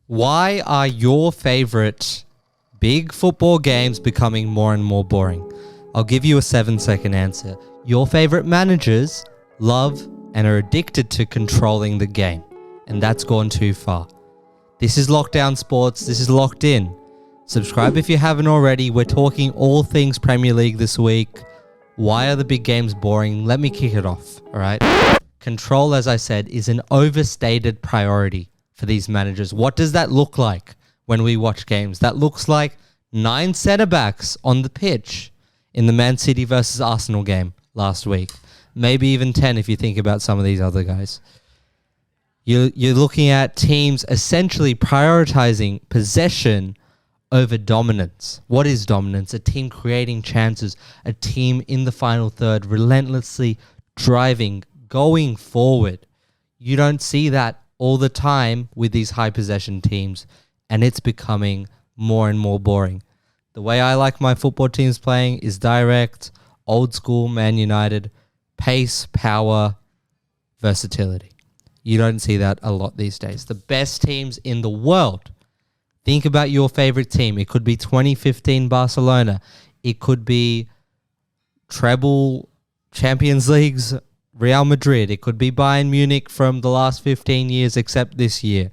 Why are your favorite big football games becoming more and more boring? I'll give you a 7-second answer. Your favorite managers love and are addicted to controlling the game, and that's gone too far. This is Lockdown Sports. This is Locked In. Subscribe if you haven't already. We're talking all things Premier League this week. Why are the big games boring? Let me kick it off, all right? Control, as I said, is an overstated priority for these managers. What does that look like when we watch games? That looks like 9 centre-backs on the pitch in the Man City versus Arsenal game last week. Maybe even 10 if you think about some of these other guys. You're looking at teams essentially prioritizing possession over dominance. What is dominance? A team creating chances, a team in the final third, relentlessly driving, going forward. You don't see that all the time with these high possession teams, and it's becoming more and more boring. The way I like my football teams playing is direct, old school Man United, pace, power, versatility. You don't see that a lot these days. The best teams in the world. Think about your favorite team. It could be 2015 Barcelona. It could be treble Champions Leagues Real Madrid. It could be Bayern Munich from the last 15 years except this year.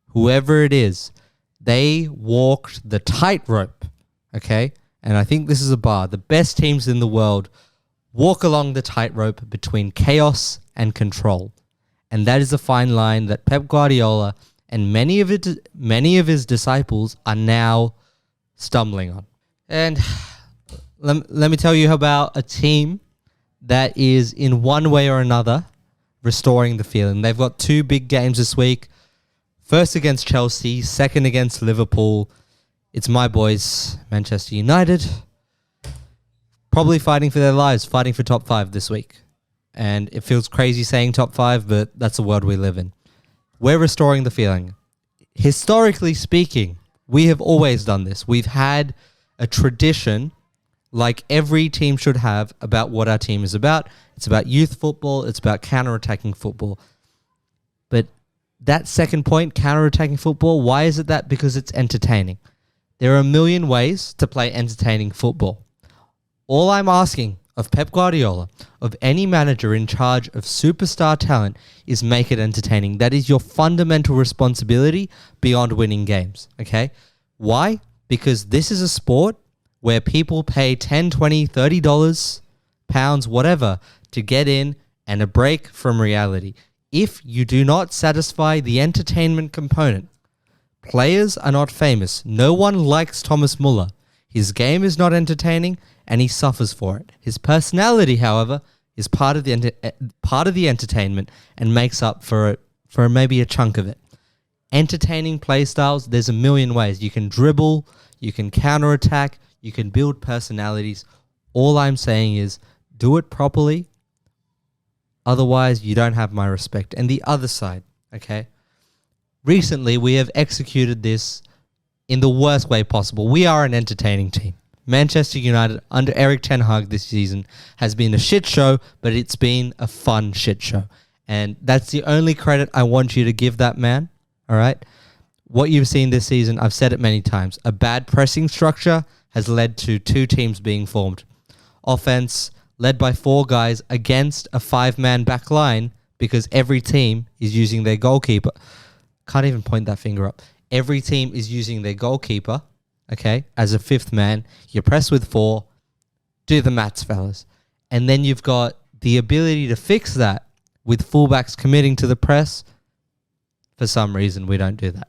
Whoever it is, they walked the tightrope, okay? And I think this is a bar. The best teams in the world walk along the tightrope between chaos and control. And that is a fine line that Pep Guardiola and many of his disciples are now stumbling on. And let me tell you about a team that is in one way or another restoring the feeling. They've got 2 big games this week. First against Chelsea, second against Liverpool. It's my boys, Manchester United. Probably fighting for their lives, fighting for top 5 this week. And it feels crazy saying top 5, but that's the world we live in. We're restoring the feeling. Historically speaking, we have always done this. We've had a tradition, like every team should have, about what our team is about. It's about youth football. It's about counter-attacking football. But that second point, counter-attacking football, why is it that? Because it's entertaining. There are a million ways to play entertaining football. All I'm asking of Pep Guardiola, of any manager in charge of superstar talent, is make it entertaining. That is your fundamental responsibility beyond winning games, okay? Why? Because this is a sport where people pay $10, $20, $30, pounds, whatever, to get in and a break from reality. If you do not satisfy the entertainment component, players are not famous. No one likes Thomas Muller. His game is not entertaining, and he suffers for it. His personality, however, is part of the entertainment and makes up for maybe a chunk of it. Entertaining play styles, there's a million ways. You can dribble, you can counterattack, you can build personalities. All I'm saying is do it properly. Otherwise, you don't have my respect. And the other side, okay? Recently, we have executed this in the worst way possible. We are an entertaining team. Manchester United under Erik ten Hag this season has been a shit show, but it's been a fun shit show. And that's the only credit I want you to give that man, all right? What you've seen this season, I've said it many times, a bad pressing structure has led to 2 teams being formed. Offense led by 4 guys against a 5-man back line because every team is using their goalkeeper. Can't even point that finger up. Every team is using their goalkeeper, okay, as a 5th man. You press with 4. Do the maths, fellas. And then you've got the ability to fix that with fullbacks committing to the press. For some reason, we don't do that.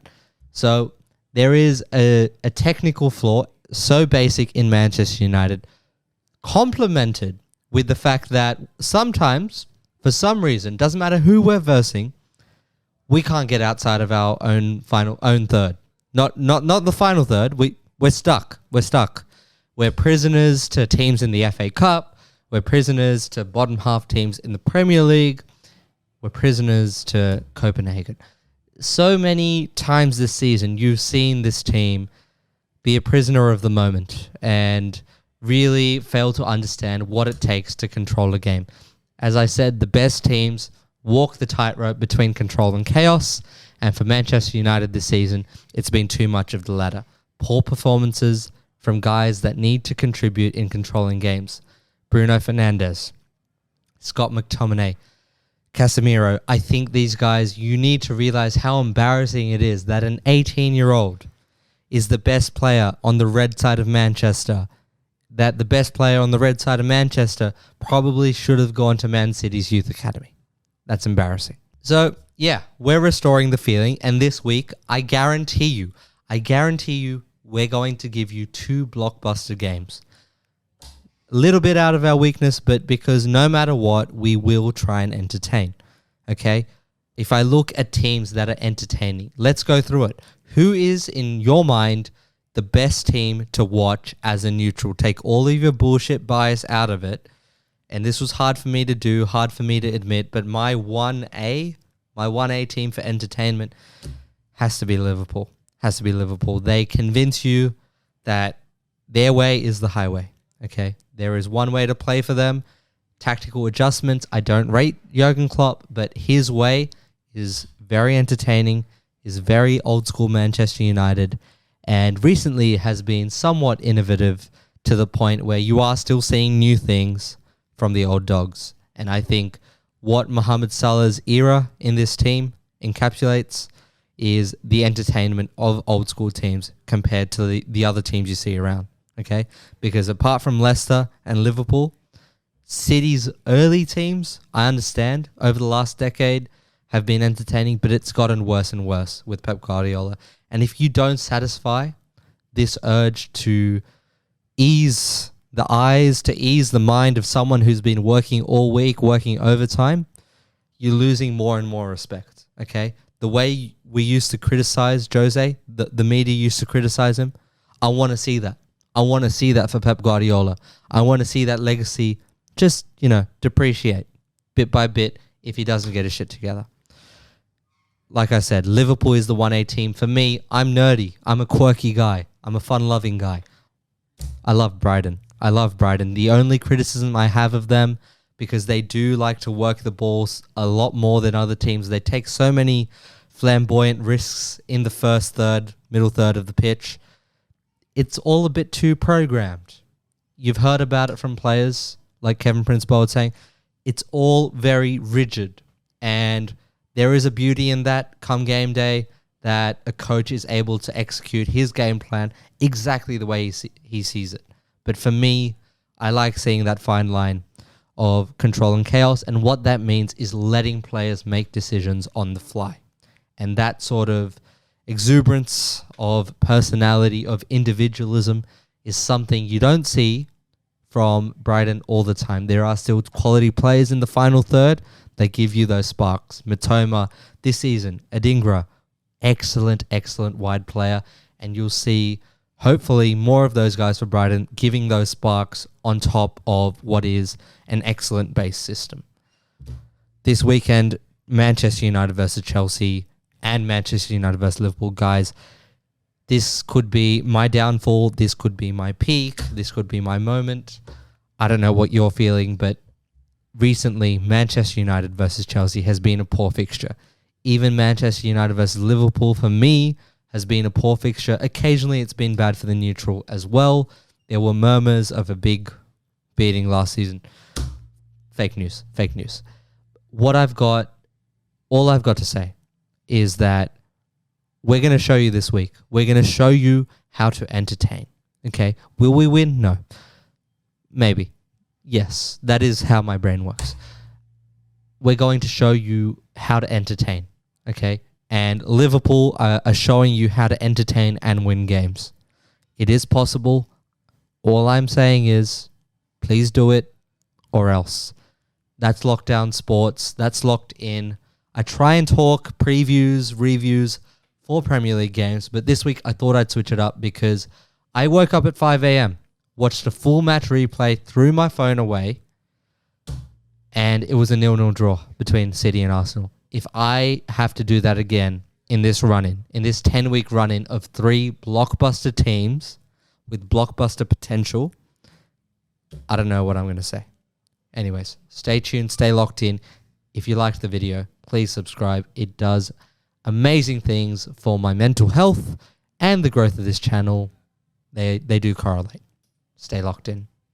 So there is a technical flaw so basic in Manchester United, complemented with the fact that sometimes, for some reason, doesn't matter who we're versing, we can't get outside of our own third. Not the final third. We're stuck. We're prisoners to teams in the FA Cup. We're prisoners to bottom half teams in the Premier League. We're prisoners to Copenhagen. So many times this season, you've seen this team be a prisoner of the moment and really fail to understand what it takes to control a game. As I said, the best teams walk the tightrope between control and chaos, And for Manchester United this season, it's been too much of the latter. Poor performances from guys that need to contribute in controlling games. Bruno Fernandes, Scott McTominay, Casemiro. I think these guys, you need to realize how embarrassing it is that an 18-year-old is the best player on the red side of Manchester. That the best player on the red side of Manchester probably should have gone to Man City's youth academy. That's embarrassing. So, yeah, we're restoring the feeling. And this week, I guarantee you, we're going to give you 2 blockbuster games. A little bit out of our weakness, but because no matter what, we will try and entertain. Okay? If I look at teams that are entertaining, let's go through it. Who is, in your mind, the best team to watch as a neutral? Take all of your bullshit bias out of it. And this was hard for me to do, hard for me to admit, but my 1A team for entertainment has to be Liverpool. They convince you that their way is the highway. Okay? There is one way to play for them. Tactical adjustments. I don't rate Jurgen Klopp, but his way is very entertaining, is very old school Manchester United, and recently has been somewhat innovative to the point where you are still seeing new things from the old dogs. And I think what Mohamed Salah's era in this team encapsulates is the entertainment of old school teams compared to the other teams you see around. Okay? Because apart from Leicester and Liverpool, City's early teams, I understand, over the last decade have been entertaining, but it's gotten worse and worse with Pep Guardiola. And if you don't satisfy this urge to ease the eyes, to ease the mind of someone who's been working all week, working overtime, you're losing more and more respect, okay? The way we used to criticize Jose, the media used to criticize him, I want to see that. I want to see that for Pep Guardiola. I want to see that legacy just, depreciate bit by bit if he doesn't get his shit together. Like I said, Liverpool is the 1A team. For me, I'm nerdy. I'm a quirky guy. I'm a fun-loving guy. I love Brighton. The only criticism I have of them, because they do like to work the balls a lot more than other teams. They take so many flamboyant risks in the first third, middle third of the pitch. It's all a bit too programmed. You've heard about it from players like Kevin Prince Bowen saying, it's all very rigid. And there is a beauty in that come game day that a coach is able to execute his game plan exactly the way he sees it. But for me, I like seeing that fine line of control and chaos. And what that means is letting players make decisions on the fly. And that sort of exuberance of personality, of individualism is something you don't see from Brighton all the time. There are still quality players in the final third that give you those sparks. Mitoma this season, Adingra, excellent wide player. And you'll see hopefully more of those guys for Brighton giving those sparks on top of what is an excellent base system. This weekend, Manchester United versus Chelsea and Manchester United versus Liverpool. Guys, this could be my downfall. This could be my peak. This could be my moment. I don't know what you're feeling, but recently, Manchester United versus Chelsea has been a poor fixture. Even Manchester United versus Liverpool, for me, has been a poor fixture. Occasionally, it's been bad for the neutral as well. There were murmurs of a big beating last season. Fake news. All I've got to say is that we're going to show you this week. We're going to show you how to entertain. Okay? Will we win? No. Maybe. Yes, that is how my brain works. We're going to show you how to entertain. Okay? And Liverpool are showing you how to entertain and win games. It is possible. All I'm saying is, please do it or else. That's lockdown sports. That's locked in. I try and talk previews, reviews for Premier League games, but this week I thought I'd switch it up because I woke up at 5 a.m., watched a full match replay, threw my phone away, and it was a 0-0 draw between City and Arsenal. If I have to do that again in this run-in, in this 10-week run-in of 3 blockbuster teams with blockbuster potential, I don't know what I'm going to say. Anyways, stay tuned, stay locked in. If you liked the video, please subscribe. It does amazing things for my mental health and the growth of this channel. They do correlate. Stay locked in.